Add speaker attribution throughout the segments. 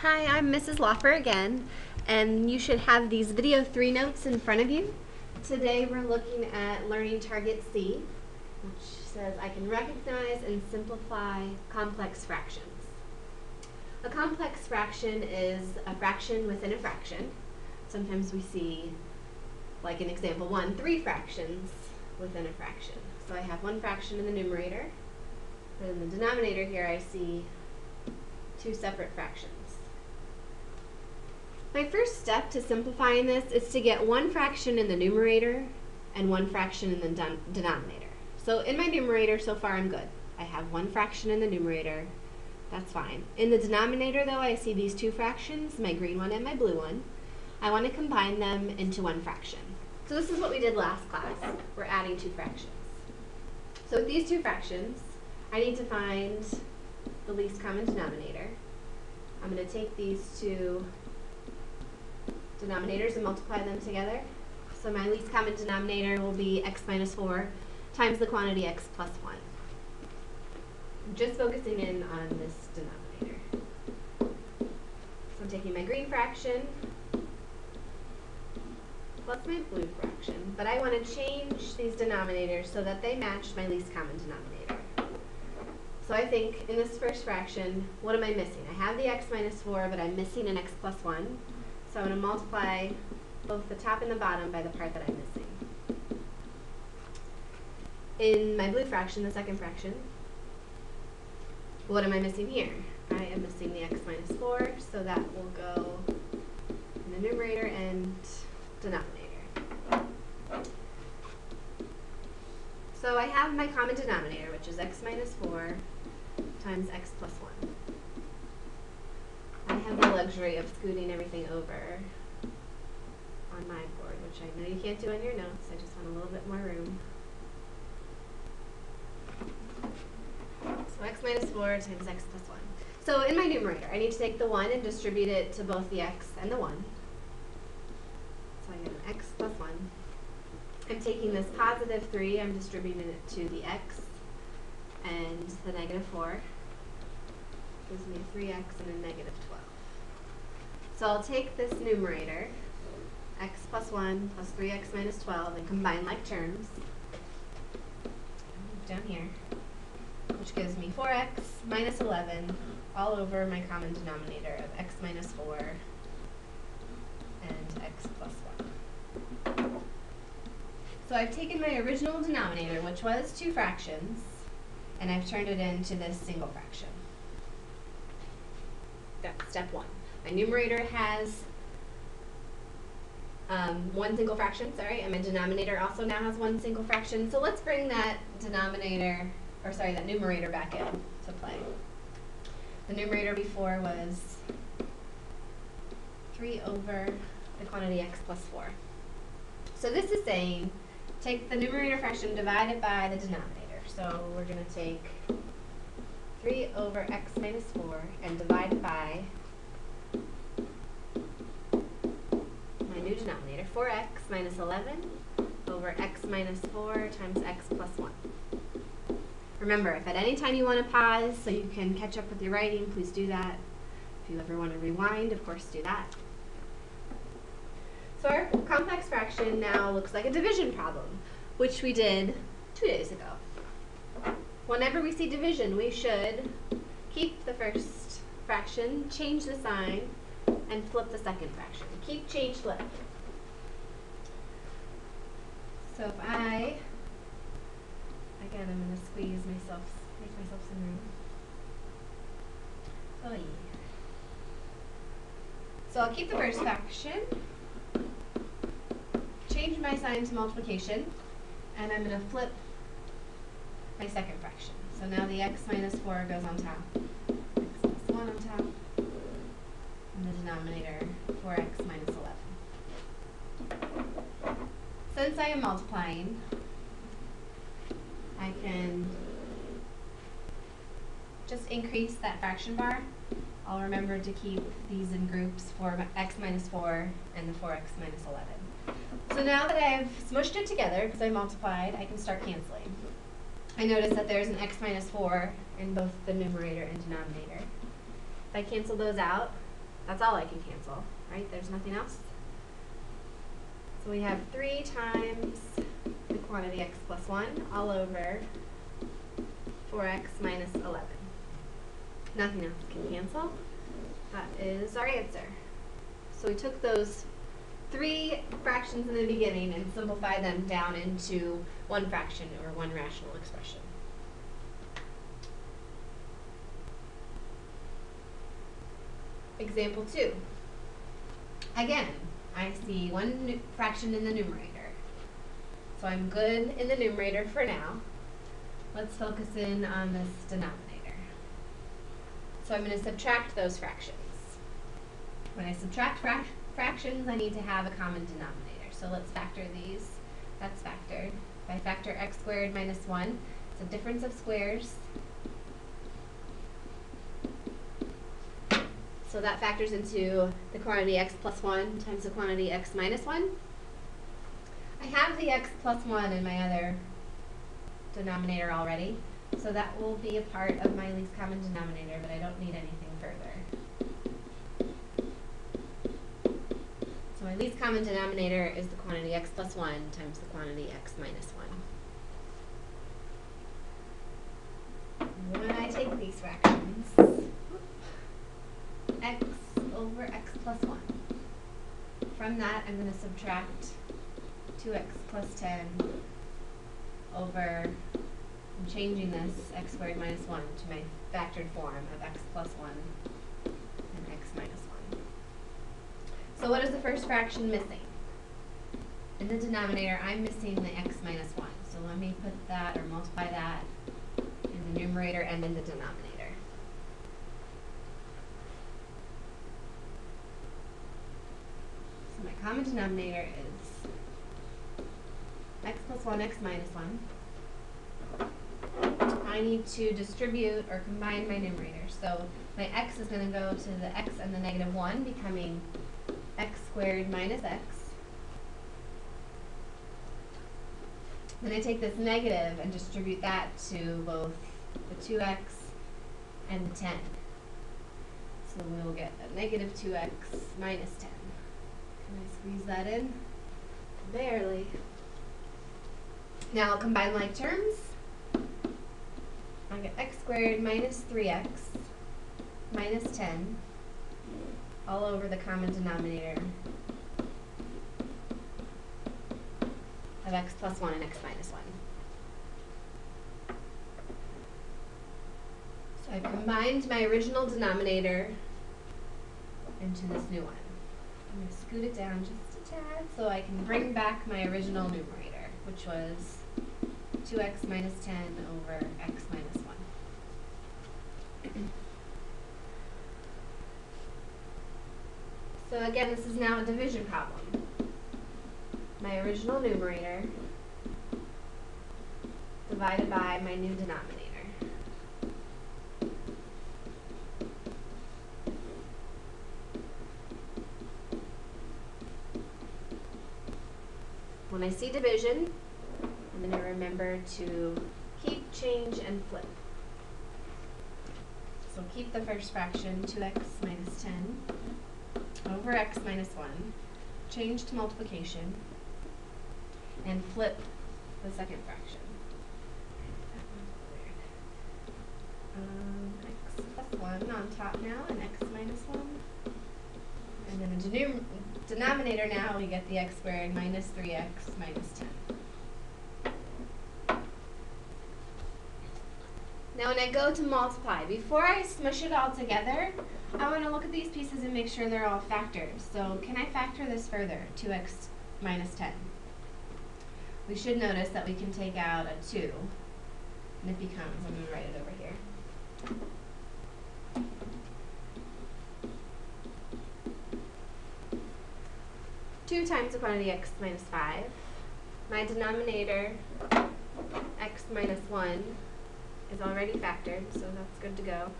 Speaker 1: Hi, I'm Mrs. Loffer again, and you should have these video 3 notes in front of you. Today we're looking at learning target C, which says I can recognize and simplify complex fractions. A complex fraction is a fraction within a fraction. Sometimes we see, like in example 1, 3 fractions within a fraction. So I have 1 fraction in the numerator, but in the denominator here I see 2 separate fractions. My first step to simplifying this is to get 1 fraction in the numerator and 1 fraction in the denominator. So in my numerator, so far I'm good. I have 1 fraction in the numerator, that's fine. In the denominator though, I see these 2 fractions, my green one and my blue one. I want to combine them into 1 fraction. So this is what we did last class. We're adding 2 fractions. So with these 2 fractions, I need to find the least common denominator. I'm going to take these 2 denominators and multiply them together. So my least common denominator will be x minus 4 times the quantity x plus 1. I'm just focusing in on this denominator. So I'm taking my green fraction plus my blue fraction, but I want to change these denominators so that they match my least common denominator. So I think in this first fraction, what am I missing? I have the x minus 4, but I'm missing an x plus 1. So I'm going to multiply both the top and the bottom by the part that I'm missing. In my blue fraction, the second fraction, what am I missing here? I am missing the x minus 4, so that will go in the numerator and denominator. So I have my common denominator, which is x minus 4 times x plus 1. I have the luxury of scooting everything over on my board, which I know you can't do on your notes. I just want a little bit more room. So x minus 4 times x plus 1. So in my numerator, I need to take the 1 and distribute it to both the x and the 1. So I get an x plus 1. I'm taking this positive 3, I'm distributing it to the x and the negative 4. Gives me a 3x and a negative 12. So I'll take this numerator, x plus 1 plus 3x minus 12, and combine like terms. Down here, which gives me 4x minus 11 all over my common denominator of x minus 4 and x plus 1. So I've taken my original denominator, which was 2 fractions, and I've turned it into this single fraction. That's step 1. My numerator has 1 single fraction, and my denominator also now has 1 single fraction. So let's bring that that numerator back in to play. The numerator before was 3 over the quantity x plus 4. So this is saying take the numerator fraction divided by the denominator. So we're going to take 3 over x minus 4 and divide it by my new denominator, 4x minus 11 over x minus 4 times x plus 1. Remember, if at any time you want to pause so you can catch up with your writing, please do that. If you ever want to rewind, of course, do that. So our complex fraction now looks like a division problem, which we did 2 days ago. Whenever we see division, we should keep the first fraction, change the sign, and flip the second fraction. Keep, change, flip. So if again, I'm going to squeeze myself, make myself some room. Oh yeah. So I'll keep the first fraction, change my sign to multiplication, and I'm going to flip my second fraction. So now the x minus 4 goes on top, x plus 1 on top, and the denominator 4x minus 11. Since I am multiplying, I can just increase that fraction bar. I'll remember to keep these in groups for x minus 4 and the 4x minus 11. So now that I've smushed it together, because I multiplied, I can start canceling. I notice that there's an x minus 4 in both the numerator and denominator. If I cancel those out, That's all I can cancel, right? There's nothing else. So we have 3 times the quantity x plus 1 all over 4x minus 11. Nothing else can cancel. That is our answer. So we took those 3 fractions in the beginning and simplified them down into 1 fraction or 1 rational expression. Example 2. Again, I see 1 fraction in the numerator. So I'm good in the numerator for now. Let's focus in on this denominator. So I'm going to subtract those fractions. When I subtract fractions, I need to have a common denominator. So let's factor these. That's factored. If I factor x squared minus 1, it's a difference of squares. So that factors into the quantity x plus 1 times the quantity x minus 1. I have the x plus 1 in my other denominator already, so that will be a part of my least common denominator, but I don't need anything further. So my least common denominator is the quantity x plus 1 times the quantity x minus 1. When I take these fractions, x over x plus 1. From that, I'm going to subtract 2x plus 10 over, I'm changing this x squared minus 1 to my factored form of x plus 1 and x minus 1. So what is the first fraction missing? In the denominator, I'm missing the x minus 1. So let me put that or multiply that in the numerator and in the denominator. So my common denominator is x plus 1, x minus 1. I need to distribute or combine my numerators. So my x is going to go to the x and the negative 1, becoming x squared minus x. Then I take this negative and distribute that to both the 2x and the 10. So we will get a negative 2x minus 10. Can I squeeze that in? Barely. Now I'll combine like terms. I get x squared minus 3x minus 10 all over the common denominator of x plus 1 and x minus 1. So I've combined my original denominator into this new one. I'm going to scoot it down just a tad so I can bring back my original numerator, which was 2x minus 10 over x minus 1. So again, this is now a division problem. My original numerator divided by my new denominator. When I see division, I'm going to remember to keep, change, and flip. So keep the first fraction, 2x minus 10, over x minus 1, change to multiplication, and flip the second fraction. X plus 1 on top now, and x minus 1. And then the denominator now, we get the x squared minus 3x minus 10. Now when I go to multiply, before I smush it all together, I want to look at these pieces and make sure they're all factored. So can I factor this further, 2x minus 10? We should notice that we can take out a 2, and it becomes, I'm going to write it over here. Two times the quantity x minus 5. My denominator, x minus 1, is already factored, so that's good to go.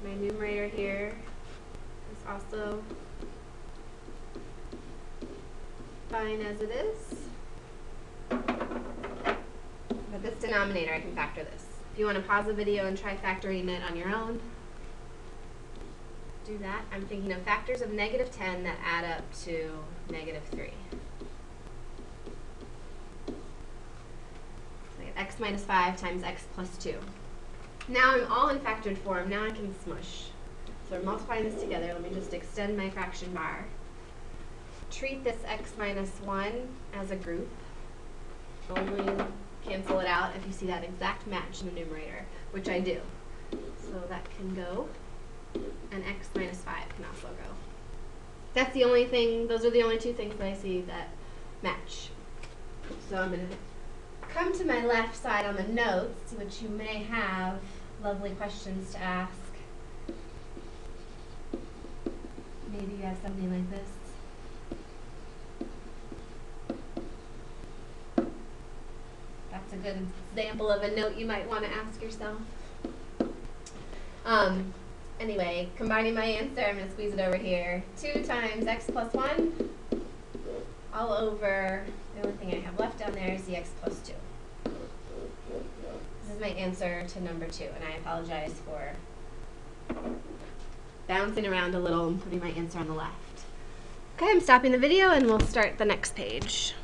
Speaker 1: My numerator here is also fine as it is. But this denominator, I can factor this. If you want to pause the video and try factoring it on your own, do that. I'm thinking of factors of negative 10 that add up to negative 3. So I get x minus 5 times x plus 2. Now I'm all in factored form. Now I can smush. So we're multiplying this together. Let me just extend my fraction bar. Treat this x minus 1 as a group. Only cancel it out if you see that exact match in the numerator, which I do. So that can go, and x minus 5 can also go. That's the only thing, those are the only two things that I see that match. So I'm going to come to my left side on the notes, which you may have lovely questions to ask. Maybe you have something like this. That's a good example of a note you might want to ask yourself. Anyway, combining my answer, I'm going to squeeze it over here. 2 times x plus 1 all over, the only thing I have left down there is the x plus 2. This is my answer to number 2, and I apologize for bouncing around a little and putting my answer on the left. Okay, I'm stopping the video and we'll start the next page.